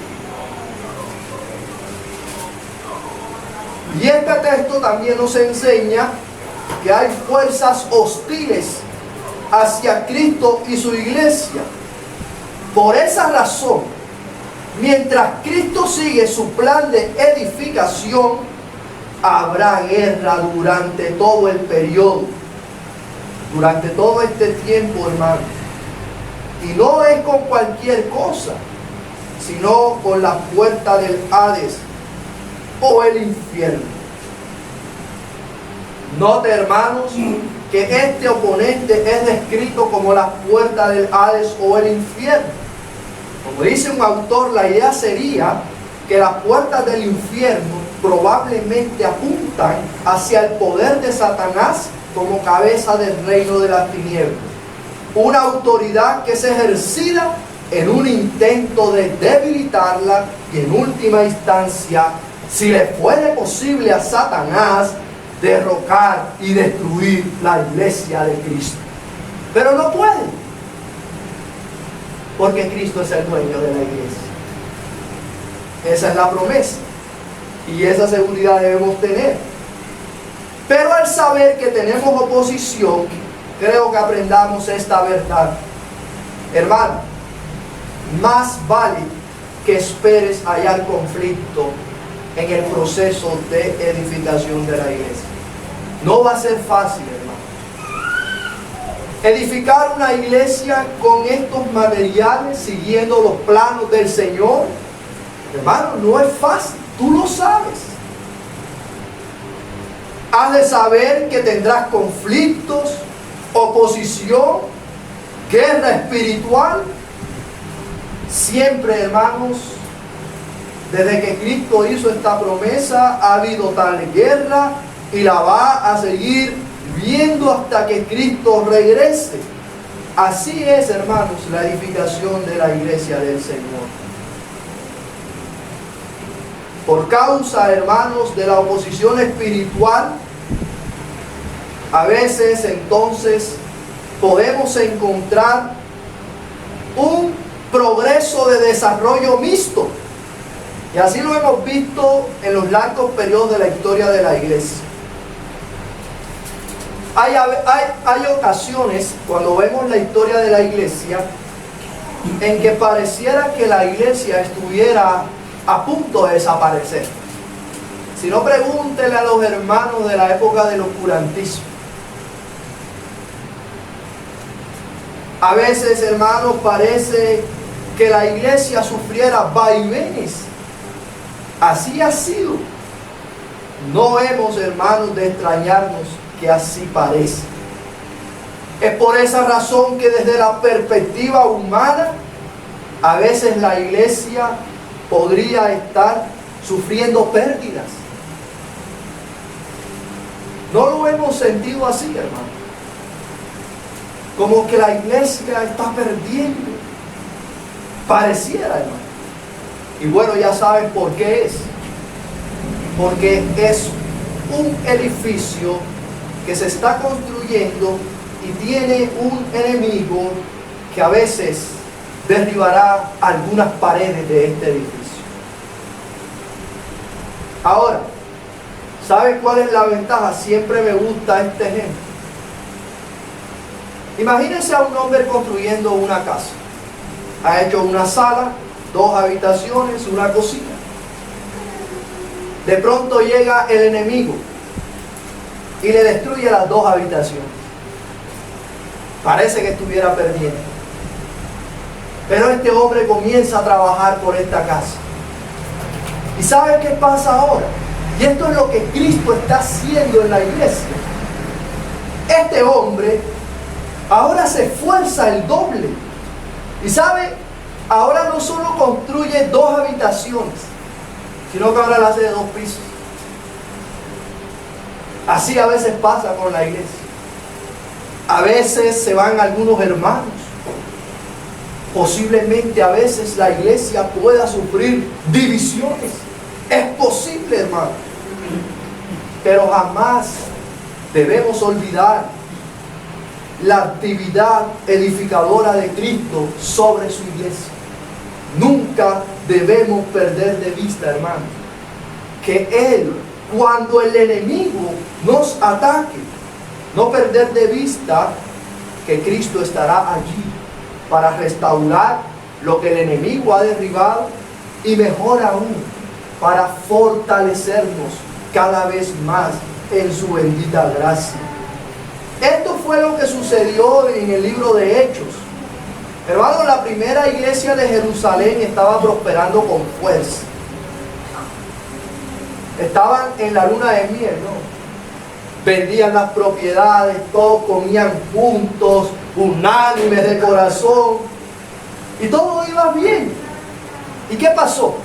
Y este texto también nos enseña que hay fuerzas hostiles hacia Cristo y su iglesia. Por esa razón, mientras Cristo sigue su plan de edificación, habrá guerra durante todo el periodo, durante todo este tiempo, hermano. Y no es con cualquier cosa, sino con la puerta del Hades o el infierno. Note, hermanos, que este oponente es descrito como la puerta del Hades o el infierno. Como dice un autor, la idea sería que las puertas del infierno probablemente apuntan hacia el poder de Satanás como cabeza del reino de las tinieblas. Una autoridad que es ejercida en un intento de debilitarla y en última instancia, si le fuere posible a Satanás, derrocar y destruir la iglesia de Cristo. Pero no puede, porque Cristo es el dueño de la iglesia. Esa es la promesa y esa seguridad debemos tener. Pero al saber que tenemos oposición, creo que aprendamos esta verdad. Hermano, más vale que esperes hallar conflicto en el proceso de edificación de la iglesia. No va a ser fácil, hermano. Edificar una iglesia con estos materiales, siguiendo los planos del Señor, hermano, no es fácil. Tú lo sabes. Has de saber que tendrás conflictos, oposición, guerra espiritual. Siempre, hermanos, desde que Cristo hizo esta promesa, ha habido tal guerra y la va a seguir viendo hasta que Cristo regrese. Así es, hermanos, la edificación de la iglesia del Señor. Por causa, hermanos, de la oposición espiritual, a veces entonces podemos encontrar un progreso de desarrollo mixto. Y así lo hemos visto en los largos periodos de la historia de la iglesia. Hay ocasiones, cuando vemos la historia de la iglesia, en que pareciera que la iglesia estuviera a punto de desaparecer. Si no, pregúntele a los hermanos de la época del oscurantismo. A veces, hermanos, parece que la iglesia sufriera vaivenes. Así ha sido. No hemos, hermanos, de extrañarnos que así parece. Es por esa razón que desde la perspectiva humana, a veces la iglesia podría estar sufriendo pérdidas. ¿No lo hemos sentido así, hermano? Como que la iglesia está perdiendo. Pareciera, hermano. Y bueno, ya saben por qué es. Porque es un edificio que se está construyendo y tiene un enemigo que a veces derribará algunas paredes de este edificio. Ahora, ¿sabe cuál es la ventaja? Siempre me gusta este ejemplo. Imagínense a un hombre construyendo una casa. Ha hecho una sala, 2 habitaciones, una cocina. De pronto llega el enemigo y le destruye las 2 habitaciones. Parece que estuviera perdiendo. Pero este hombre comienza a trabajar por esta casa. ¿Y sabe qué pasa ahora? Y esto es lo que Cristo está haciendo en la iglesia. Este hombre ahora se esfuerza el doble. Y sabe, ahora no solo construye 2 habitaciones, sino que ahora la hace de 2 pisos. Así a veces pasa con la iglesia. A veces se van algunos hermanos. Posiblemente a veces la iglesia pueda sufrir divisiones. Es posible, hermano. Pero jamás debemos olvidar la actividad edificadora de Cristo sobre su iglesia. Nunca debemos perder de vista, hermano, que Él, cuando el enemigo nos ataque, no perder de vista que Cristo estará allí para restaurar lo que el enemigo ha derribado y mejor aún, para fortalecernos cada vez más en su bendita gracia. Esto fue lo que sucedió en el libro de Hechos. Hermano, la primera iglesia de Jerusalén estaba prosperando con fuerza. Estaban en la luna de miel, ¿no? Vendían las propiedades, todos comían juntos, unánimes de corazón, y todo iba bien. ¿Y qué pasó?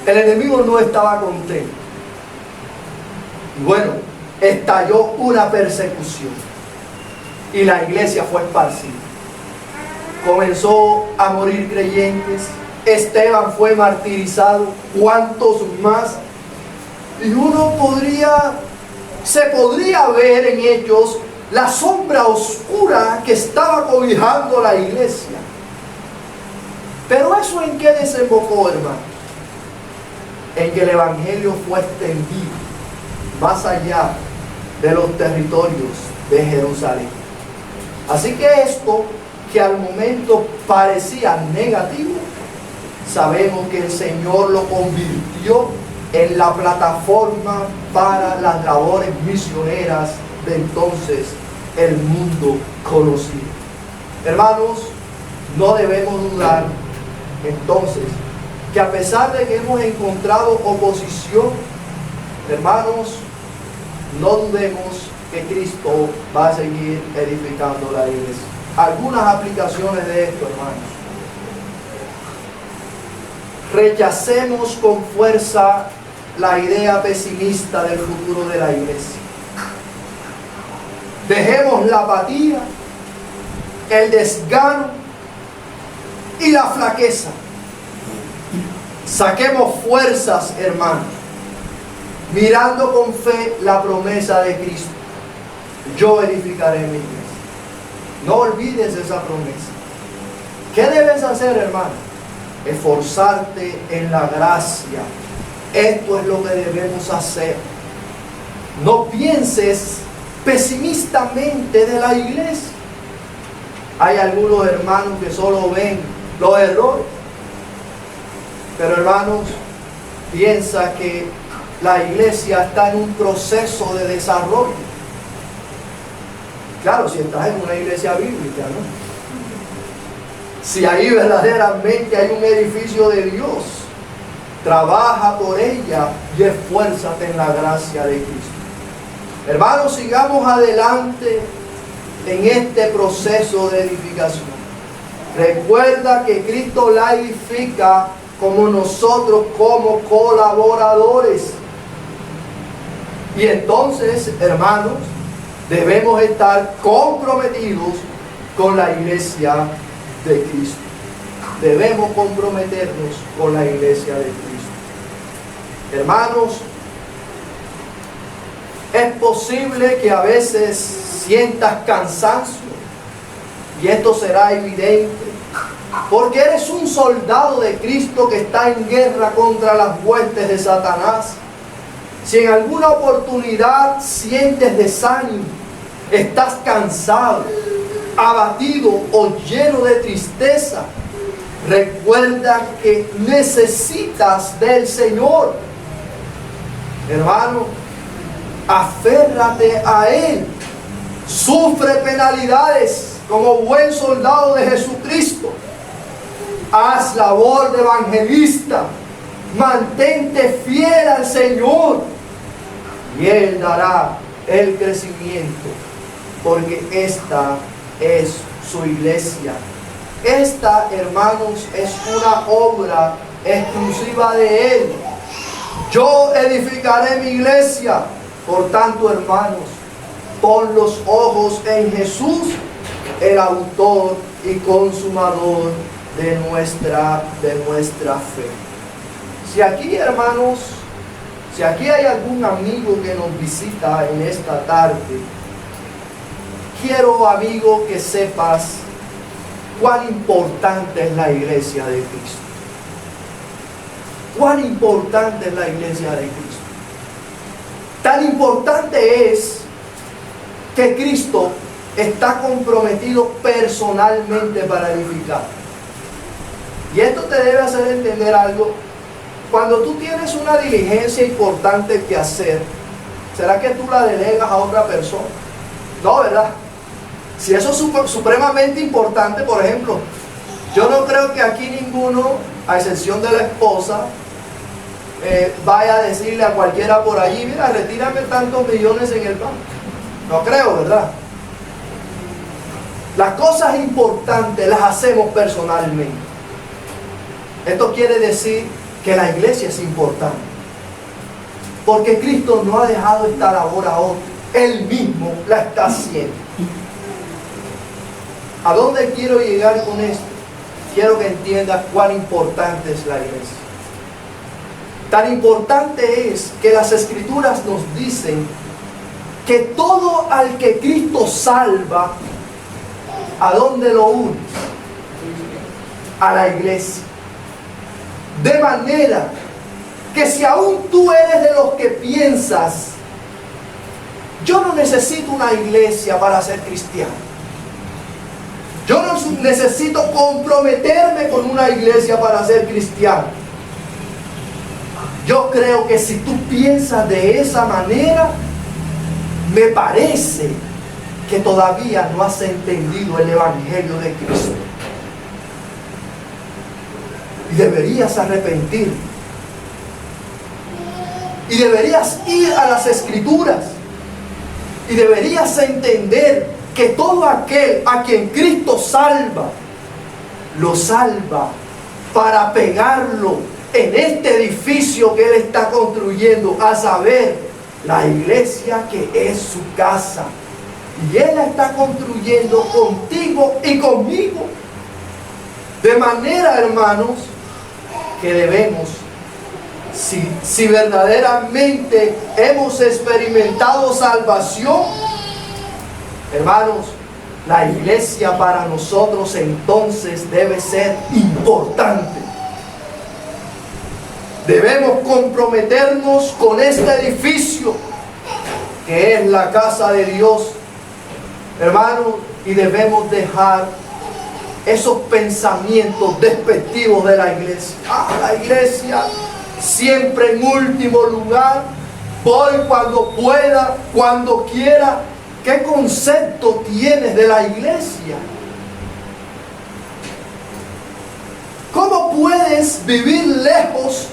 El enemigo no estaba contento. Y bueno, estalló una persecución y la iglesia fue esparcida. Comenzó a morir creyentes. Esteban fue martirizado. ¿Cuántos más? Y uno se podría ver en ellos la sombra oscura que estaba cobijando la iglesia. Pero ¿eso en qué desembocó, hermano? En que el evangelio fue extendido más allá de los territorios de Jerusalén. Así que esto, que al momento parecía negativo, sabemos que el Señor lo convirtió en la plataforma para las labores misioneras de entonces el mundo conocido. Hermanos, no debemos dudar entonces que a pesar de que hemos encontrado oposición, hermanos, no dudemos que Cristo va a seguir edificando la iglesia. Algunas aplicaciones de esto, hermanos. Rechacemos con fuerza la idea pesimista del futuro de la iglesia. Dejemos la apatía, el desgano y la flaqueza. Saquemos fuerzas, hermanos, mirando con fe la promesa de Cristo. Yo edificaré mi iglesia. No olvides esa promesa. ¿Qué debes hacer, hermano? Esforzarte en la gracia. Esto es lo que debemos hacer. No pienses pesimistamente de la iglesia. Hay algunos hermanos que solo ven los errores. Pero hermanos, piensa que la iglesia está en un proceso de desarrollo. Claro, si estás en una iglesia bíblica, ¿no? Si ahí verdaderamente hay un edificio de Dios, trabaja por ella y esfuérzate en la gracia de Cristo. Hermanos, sigamos adelante en este proceso de edificación. Recuerda que Cristo la edifica como nosotros, como colaboradores. Y entonces, hermanos, debemos estar comprometidos con la iglesia de Cristo. Debemos comprometernos con la iglesia de Cristo. Hermanos, es posible que a veces sientas cansancio, y esto será evidente, porque eres un soldado de Cristo que está en guerra contra las huestes de Satanás. Si en alguna oportunidad sientes desánimo, estás cansado, abatido o lleno de tristeza, recuerda que necesitas del Señor. Hermano, aférrate a Él. Sufre penalidades como buen soldado de Jesucristo. Haz labor de evangelista. Mantente fiel al Señor. Y Él dará el crecimiento. Porque esta es su iglesia. Esta, hermanos, es una obra exclusiva de Él. Yo edificaré mi iglesia. Por tanto, hermanos, pon los ojos en Jesús, el autor y consumador de nuestra fe. Si aquí, hermanos, si aquí hay algún amigo que nos visita en esta tarde, quiero, amigo, que sepas cuán importante es la iglesia de Cristo. Cuán importante es la iglesia de Cristo. Tan importante es que Cristo está comprometido personalmente para edificar. Y esto te debe hacer entender algo. Cuando tú tienes una diligencia importante que hacer, ¿será que tú la delegas a otra persona? No, ¿verdad? Si eso es supremamente importante, por ejemplo, yo no creo que aquí ninguno, a excepción de la esposa, vaya a decirle a cualquiera por allí, mira, retírame tantos millones en el banco. No creo, ¿verdad? Las cosas importantes las hacemos personalmente. Esto quiere decir que la iglesia es importante, porque Cristo no ha dejado esta labor a otro. Él mismo la está haciendo. ¿A dónde quiero llegar con esto? Quiero que entiendas cuán importante es la iglesia. Tan importante es que las Escrituras nos dicen que todo al que Cristo salva, ¿a dónde lo une? A la iglesia. De manera que si aún tú eres de los que piensas, yo no necesito una iglesia para ser cristiano, yo no necesito comprometerme con una iglesia para ser cristiano. Yo creo que si tú piensas de esa manera, me parece que todavía no has entendido el Evangelio de Cristo. Y deberías arrepentirte. Y deberías ir a las Escrituras. Y deberías entender que todo aquel a quien Cristo salva, lo salva para pegarlo en este edificio que Él está construyendo, a saber, la iglesia que es su casa. Y Él la está construyendo contigo y conmigo. De manera, hermanos, que debemos, si verdaderamente hemos experimentado salvación, hermanos, la iglesia para nosotros entonces debe ser importante. Debemos comprometernos con este edificio que es la casa de Dios, hermanos, y debemos dejar esos pensamientos despectivos de la iglesia. La iglesia siempre en último lugar, voy cuando pueda, cuando quiera. ¿Qué concepto tienes de la iglesia? ¿Cómo puedes vivir lejos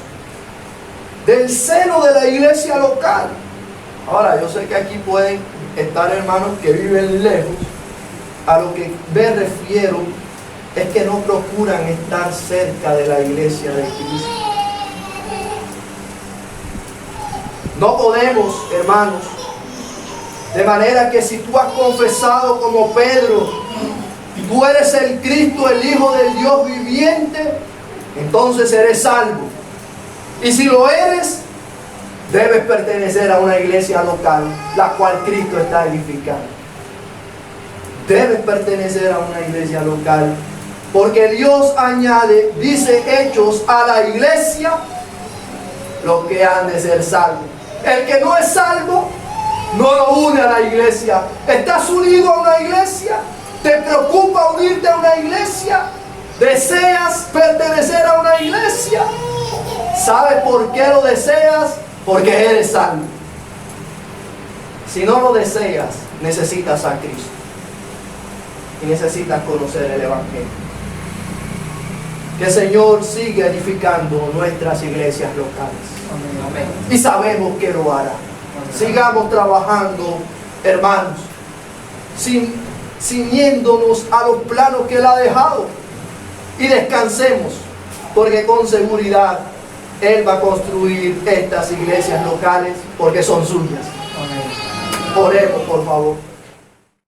del seno de la iglesia local? Ahora, yo sé que aquí pueden estar hermanos que viven lejos a lo que me refiero es que no procuran estar cerca de la iglesia de Cristo. No podemos, hermanos, de manera que si tú has confesado como Pedro, tú eres el Cristo, el Hijo del Dios viviente, entonces eres salvo. Y si lo eres, debes pertenecer a una iglesia local, la cual Cristo está edificando. Debes pertenecer a una iglesia local, porque Dios añade, dice Hechos, a la iglesia los que han de ser salvos. El que no es salvo no lo une a la iglesia. ¿Estás unido a una iglesia? ¿Te preocupa unirte a una iglesia? ¿Deseas pertenecer a una iglesia? ¿Sabes por qué lo deseas? Porque eres salvo. Si no lo deseas, necesitas a Cristo. Y necesitas conocer el Evangelio. Que el Señor siga edificando nuestras iglesias locales. Amén. Y sabemos que lo hará. Sigamos trabajando, hermanos, ciñéndonos a los planos que Él ha dejado. Y descansemos, porque con seguridad Él va a construir estas iglesias locales, porque son suyas. Amén. Oremos, por favor.